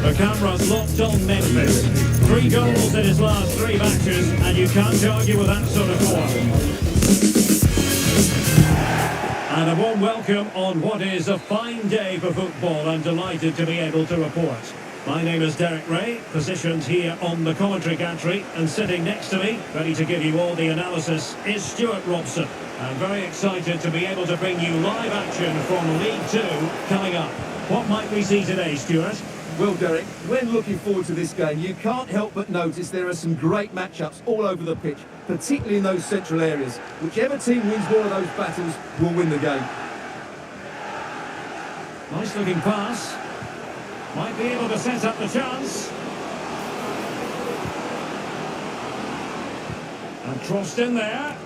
The camera's locked on Memphis. 3 goals in his last 3 matches, and you can't argue with that sort of form. And a warm welcome on what is a fine day for football. I'm delighted to be able to report. My name is Derek Ray, positioned here on the commentary gantry, and sitting next to me, ready to give you all the analysis, is Stuart Robson. I'm very excited to be able to bring you live action from League 2 coming up. What might we see today, Stuart? Well, Derek, when looking forward to this game, you can't help but notice there are some great matchups all over the pitch, particularly in those central areas. Whichever team wins one of those battles will win the game. Nice looking pass. Might be able to set up the chance. And crossed in there.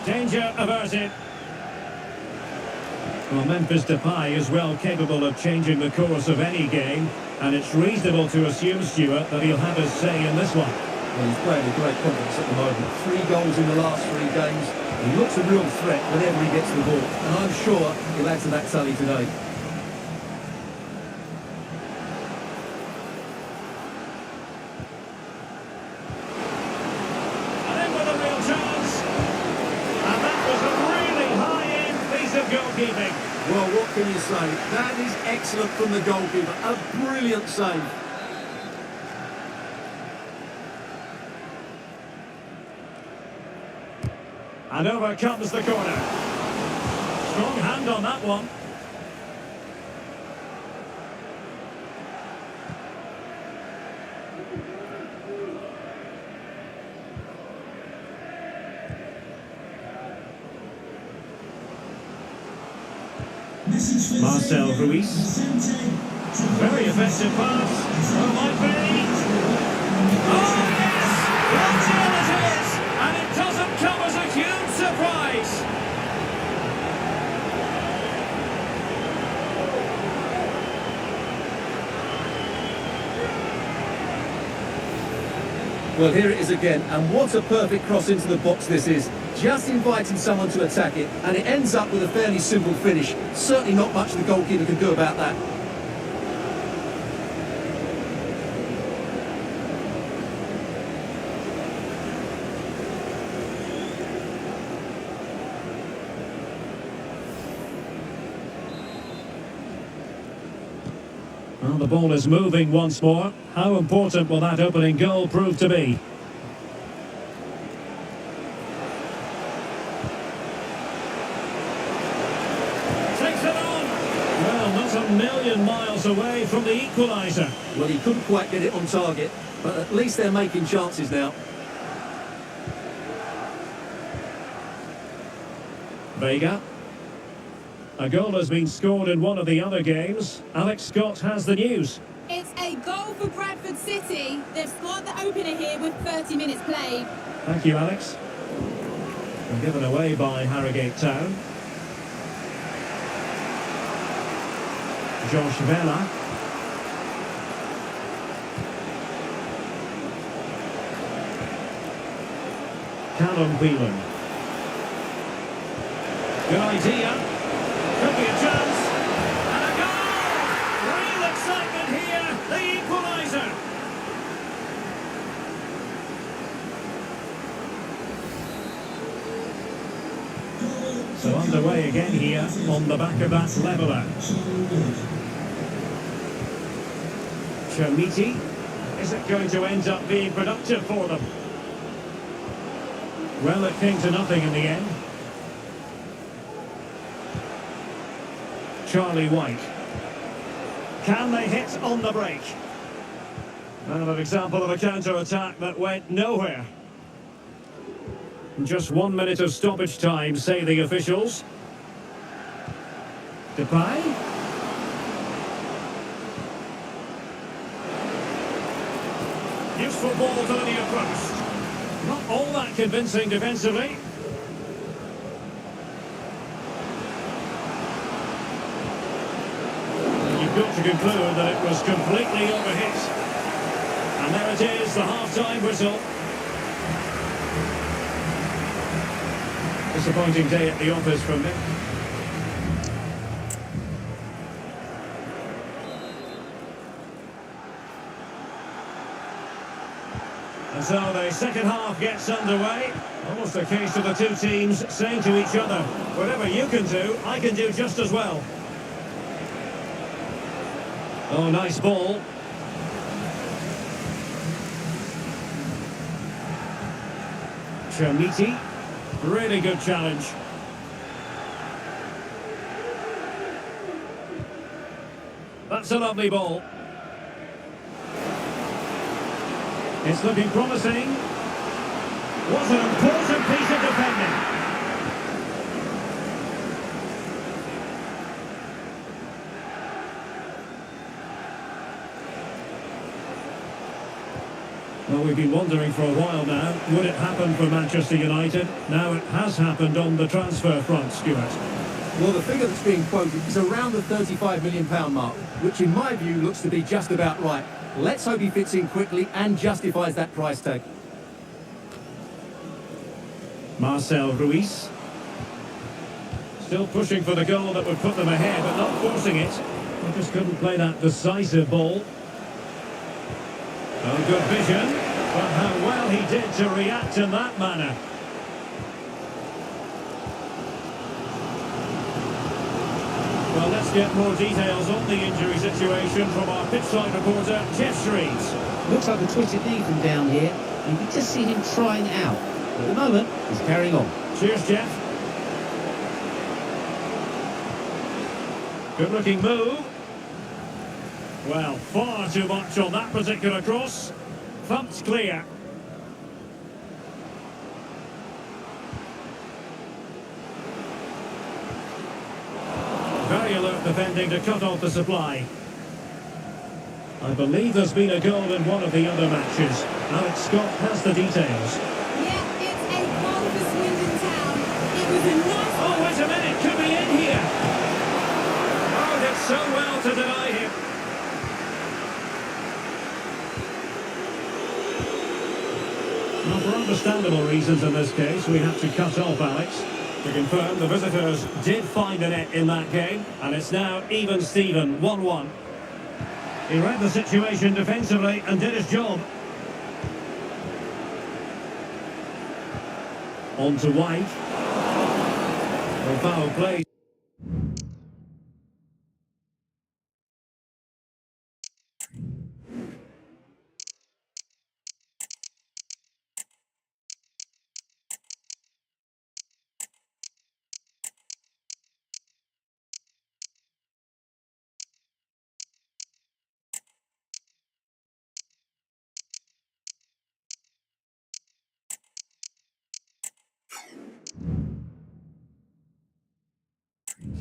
Danger averted. Well, Memphis Depay is well capable of changing the course of any game, and it's reasonable to assume, Stuart, that he'll have his say in this one. Well, he's playing with great confidence at the moment. 3 goals in the last 3 games. He looks a real threat whenever he gets the ball, and I'm sure he'll add to that tally today. And in with a real chance. And that was a really high-end piece of goalkeeping. Well, what can you say? That is excellent from the goalkeeper. A brilliant save. And over comes the corner. Strong hand on that one. Marcel Ruiz. Very effective pass. Oh, might be. Oh, yes! What goal it is! And it doesn't come as a huge surprise. Well, here it is again, and what a perfect cross into the box this is. Just inviting someone to attack it, and it ends up with a fairly simple finish. Certainly not much the goalkeeper can do about that. Well, the ball is moving once more. How important will that opening goal prove to be? Takes it on! Well, not a million miles away from the equaliser. Well, he couldn't quite get it on target, but at least they're making chances now. Vega. A goal has been scored in one of the other games. Alex Scott has the news. It's a goal for Bradford City. They've scored the opener here with 30 minutes played. Thank you, Alex. And given away by Harrogate Town. Josh Vela. Callum Whelan. Good idea. Could be a chance. And a goal! Real excitement here. The equaliser. So underway again here on the back of that leveller. Chomiti. Is it going to end up being productive for them? Well, it came to nothing in the end. Charlie White. Can they hit on the break? Well, an example of a counter-attack that went nowhere. Just 1 minute of stoppage time, say the officials. Depay. Useful ball to the near post. Not all that convincing defensively. Got to conclude that it was completely overhit. And there it is, the half-time whistle. Disappointing day at the office from him. And so the second half gets underway. Almost a case of the two teams saying to each other, whatever you can do, I can do just as well. Oh, nice ball. Chermiti. Really good challenge. That's a lovely ball. It's looking promising. What an important piece of defending. Well, we've been wondering for a while now, would it happen for Manchester United? Now it has happened on the transfer front, Stuart. Well, the figure that's being quoted is around the £35 million mark, which in my view looks to be just about right. Let's hope he fits in quickly and justifies that price tag. Marcel Ruiz. Still pushing for the goal that would put them ahead, but not forcing it. They just couldn't play that decisive ball. Oh, good vision, but how well he did to react in that manner. Well, let's get more details on the injury situation from our pitchside reporter, Jeff Shreeds. Looks like a twisted knee from down here. You can just see him trying it out. But at the moment, he's carrying on. Cheers, Jeff. Good looking move. Well, far too much on that particular cross. Thumped clear. Very alert defending to cut off the supply. I believe there's been a goal in one of the other matches. Alex Scott has the details. Yeah, it's a goal for Swindon Town. It was a nice... Oh, wait a minute, could be in here. Oh, did so well to deny him. Well, for understandable reasons in this case, we have to cut off Alex. To confirm, the visitors did find a net in that game, and it's now even Steven, 1-1. He read the situation defensively and did his job. On to White. Well, foul play.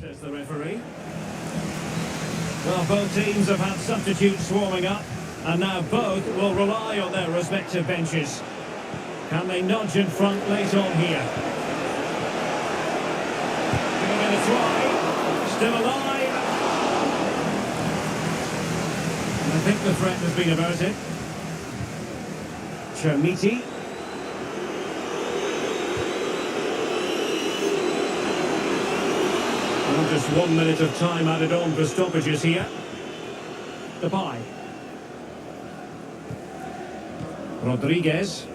Says the referee. Well, both teams have had substitutes swarming up, and now both will rely on their respective benches. Can they nudge in front late on here? Giving it a try. Still alive. And I think the threat has been averted. Chermiti. Just 1 minute of time added on for stoppages here. Depay. Rodriguez.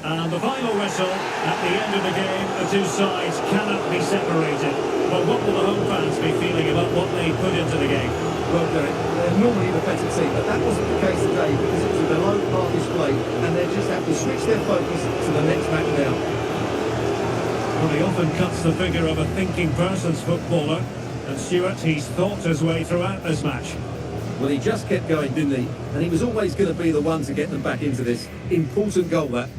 And the final whistle at the end of the game. The two sides cannot be separated. But what will the home fans be feeling about what they put into the game? Well, Derek, they're normally the better team, but that wasn't the case today because it was a below-par display, and they just have to switch their focus to the next match now. Well, he often cuts the figure of a thinking person's footballer, and Stuart, he's thought his way throughout this match. Well, he just kept going, didn't he? And he was always going to be the one to get them back into this. Important goal, that.